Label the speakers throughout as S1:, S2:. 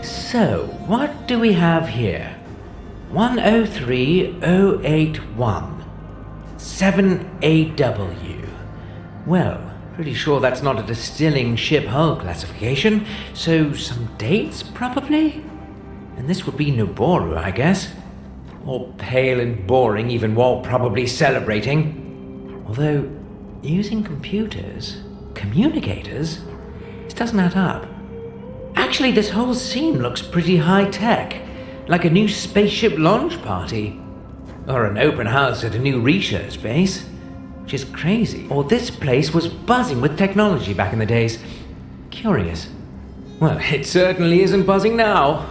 S1: So, what do we have here? 103081. 7AW. Well, pretty sure that's not a distilling ship hull classification, so some dates, probably? And this would be Noboru, I guess. All pale and boring, even while probably celebrating. Although, using communicators? This doesn't add up. Actually, this whole scene looks pretty high-tech, like a new spaceship launch party. Or an open house at a new research base, which is crazy. Or this place was buzzing with technology back in the days. Curious. Well, it certainly isn't buzzing now.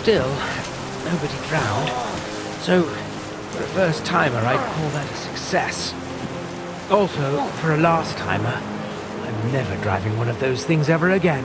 S1: Still, nobody drowned. So, for a first timer, I'd call that a success. Also, for a last timer, I'm never driving one of those things ever again.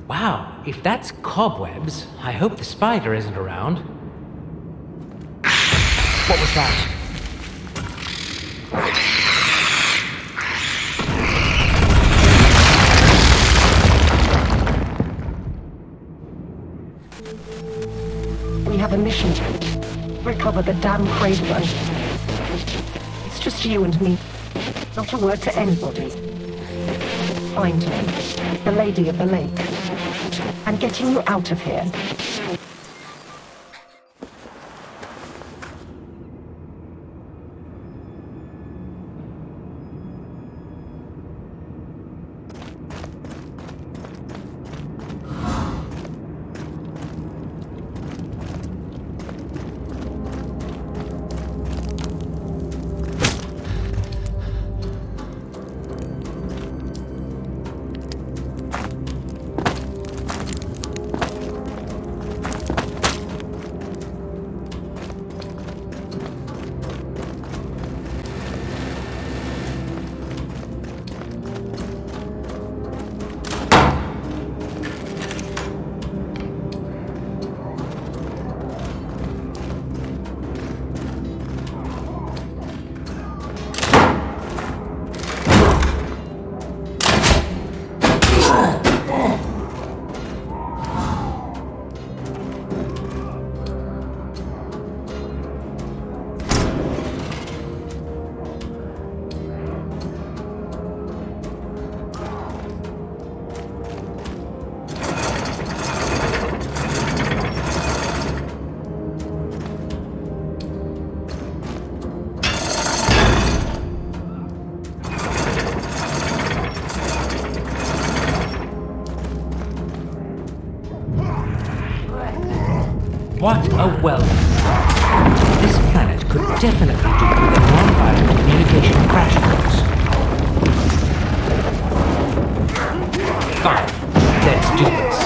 S1: Wow, if that's cobwebs, I hope the spider isn't around. What was that?
S2: We have a mission to recover the damn Craven. It's just you and me. Not a word to anybody. Find me, the Lady of the Lake, and getting you out of here.
S1: What a wealth. This planet could definitely do with a non-violent communication crash course. Fine, let's do this.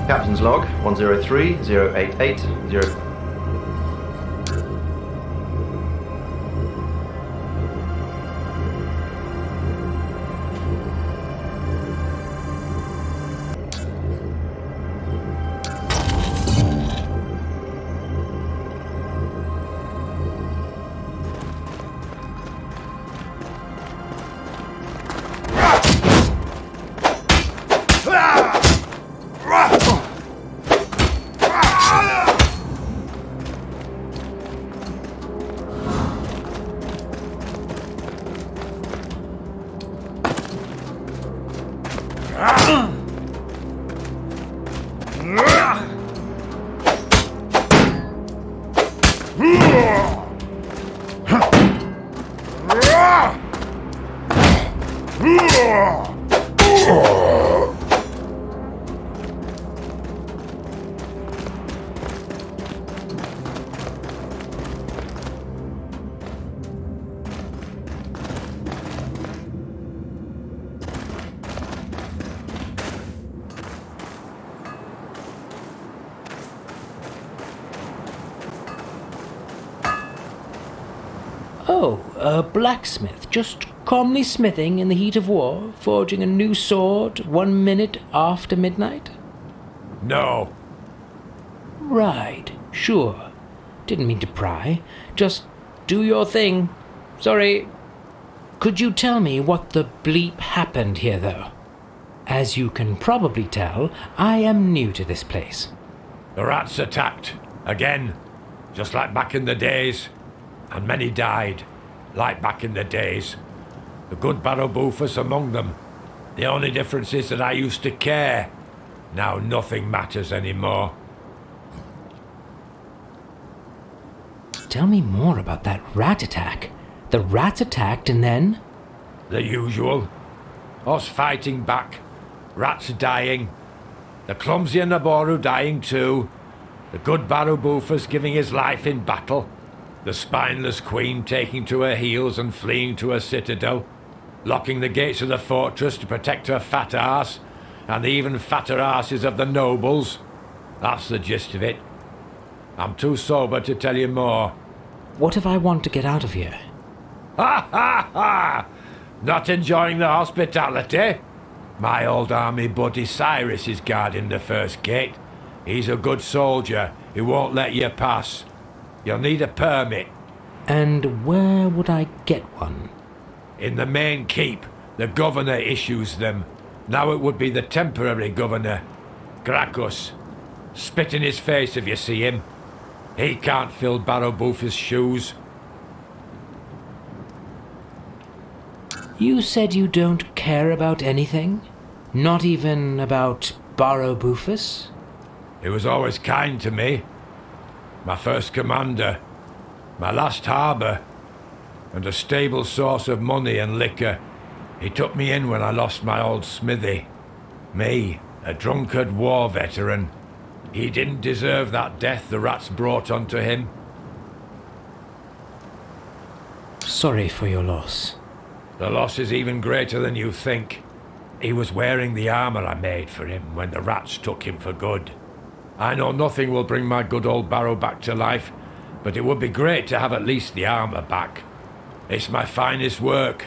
S3: Captain's log 103-088-0.
S1: Oh, a blacksmith, just calmly smithing in the heat of war, forging a new sword 1 minute after midnight?
S4: No.
S1: Right, sure. Didn't mean to pry. Just do your thing. Sorry. Could you tell me what the bleep happened here, though? As you can probably tell, I am new to this place.
S4: The rats attacked. Again. Just like back in the days. And many died. Like back in the days. The good Barrow-Bufus among them. The only difference is that I used to care. Now nothing matters anymore.
S1: Tell me more about that rat attack. The rats attacked and then?
S4: The usual. Us fighting back. Rats dying. The clumsy Naboru dying too. The good Barrow-Bufus giving his life in battle. The spineless queen taking to her heels and fleeing to her citadel. Locking the gates of the fortress to protect her fat arse. And the even fatter arses of the nobles. That's the gist of it. I'm too sober to tell you more.
S1: What if I want to get out of here?
S4: Ha ha ha! Not enjoying the hospitality? My old army buddy Cyrus is guarding the first gate. He's a good soldier. He won't let you pass. You'll need a permit.
S1: And where would I get one?
S4: In the main keep, the governor issues them. Now it would be the temporary governor, Gracchus. Spit in his face if you see him. He can't fill Barrow-Bufus' shoes.
S1: You said you don't care about anything? Not even about Barrow-Bufus?
S4: He was always kind to me. My first commander. My last harbour. And a stable source of money and liquor. He took me in when I lost my old smithy. Me, a drunkard war veteran. He didn't deserve that death the rats brought onto him.
S1: Sorry for your loss.
S4: The loss is even greater than you think. He was wearing the armour I made for him when the rats took him for good. I know nothing will bring my good old Barrow back to life, but it would be great to have at least the armour back. It's my finest work.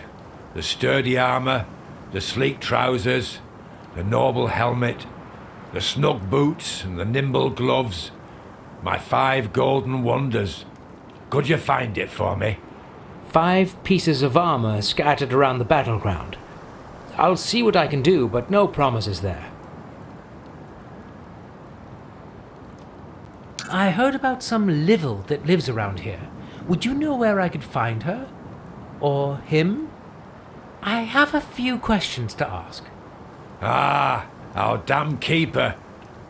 S4: The sturdy armour, the sleek trousers, the noble helmet, the snug boots and the nimble gloves. My 5 golden wonders. Could you find it for me?
S1: 5 pieces of armor scattered around the battleground. I'll see what I can do, but no promises there. I heard about some Livell that lives around here. Would you know where I could find her? Or him? I have a few questions to ask.
S4: Ah, our damn keeper.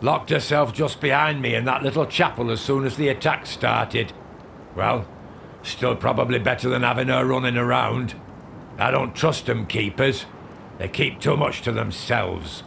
S4: Locked herself just behind me in that little chapel as soon as the attack started. Well, still probably better than having her running around. I don't trust them keepers. They keep too much to themselves.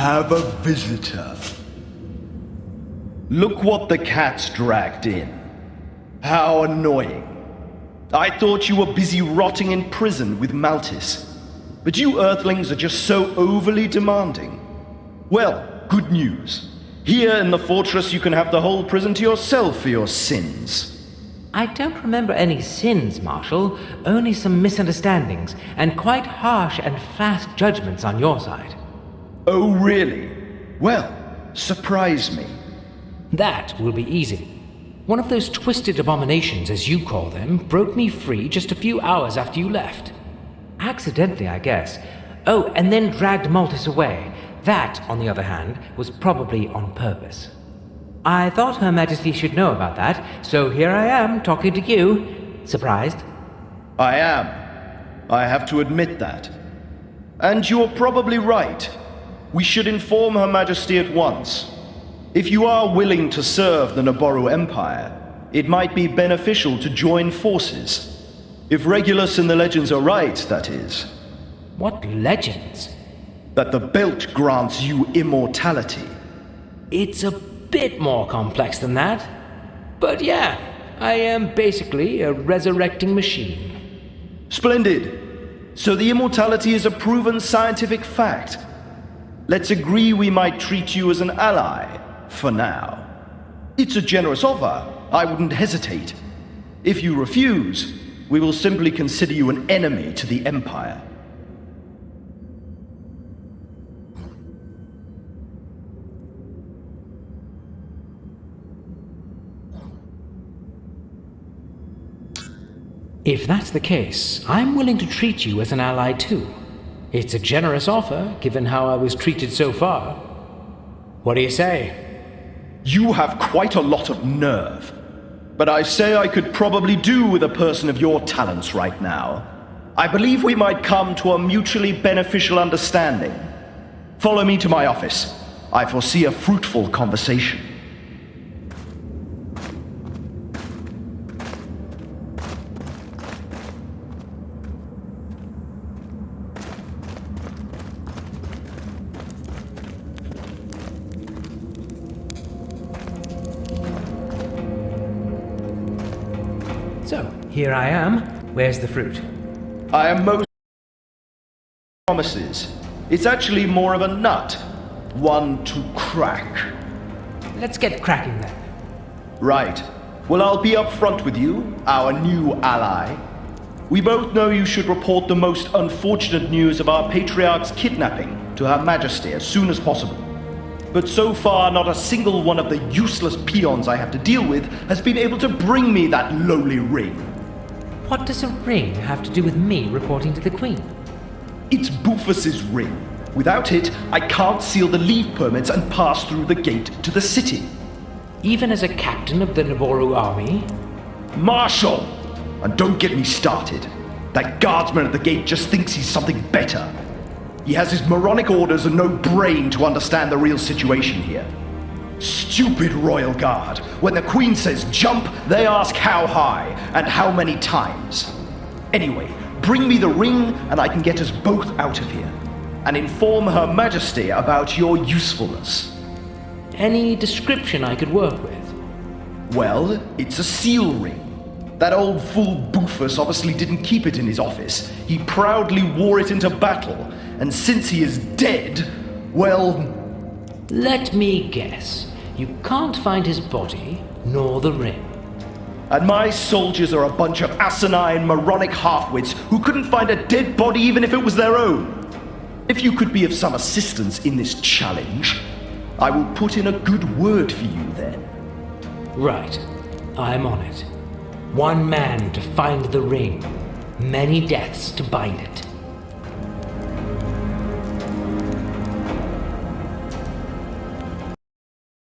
S5: have a visitor. Look what the cat's dragged in. How annoying. I thought you were busy rotting in prison with Maltis. But you Earthlings are just so overly demanding. Well, good news. Here in the fortress you can have the whole prison to yourself for your sins.
S1: I don't remember any sins, Marshal, only some misunderstandings, and quite harsh and fast judgments on your side.
S5: Oh, really? Well, surprise me.
S1: That will be easy. One of those twisted abominations, as you call them, broke me free just a few hours after you left. Accidentally, I guess. Oh, and then dragged Maltis away. That, on the other hand, was probably on purpose. I thought Her Majesty should know about that, so here I am, talking to you. Surprised?
S5: I am. I have to admit that. And you're probably right. We should inform Her Majesty at once. If you are willing to serve the Naboru Empire, it might be beneficial to join forces. If Regulus and the legends are right, that is.
S1: What legends?
S5: That the belt grants you immortality.
S1: It's a bit more complex than that. But yeah, I am basically a resurrecting machine.
S5: Splendid. So the immortality is a proven scientific fact. Let's agree we might treat you as an ally, for now. It's a generous offer. I wouldn't hesitate. If you refuse, we will simply consider you an enemy to the Empire.
S1: If that's the case, I'm willing to treat you as an ally too. It's a generous offer, given how I was treated so far. What do you say?
S5: You have quite a lot of nerve. But I say I could probably do with a person of your talents right now. I believe we might come to a mutually beneficial understanding. Follow me to my office. I foresee a fruitful conversation.
S1: So, here I am. Where's the fruit?
S5: I am most promises. It's actually more of a nut. One to crack.
S1: Let's get cracking then.
S5: Right. Well, I'll be up front with you, our new ally. We both know you should report the most unfortunate news of our Patriarch's kidnapping to Her Majesty as soon as possible. But so far, not a single one of the useless peons I have to deal with has been able to bring me that lowly ring.
S1: What does a ring have to do with me reporting to the Queen?
S5: It's Bufus's ring. Without it, I can't seal the leave permits and pass through the gate to the city.
S1: Even as a captain of the Naboru army?
S5: Marshal! And don't get me started. That guardsman at the gate just thinks he's something better. He has his moronic orders and no brain to understand the real situation here. Stupid royal guard. When the Queen says jump, they ask how high and how many times. Anyway, bring me the ring and I can get us both out of here. And inform Her Majesty about your usefulness.
S1: Any description I could work with?
S5: Well, it's a seal ring. That old fool Bufus obviously didn't keep it in his office. He proudly wore it into battle. And since he is dead, well...
S1: Let me guess. You can't find his body, nor the ring.
S5: And my soldiers are a bunch of asinine, moronic halfwits who couldn't find a dead body even if it was their own. If you could be of some assistance in this challenge, I will put in a good word for you then.
S1: Right. I'm on it. One man to find the ring. Many deaths to bind it.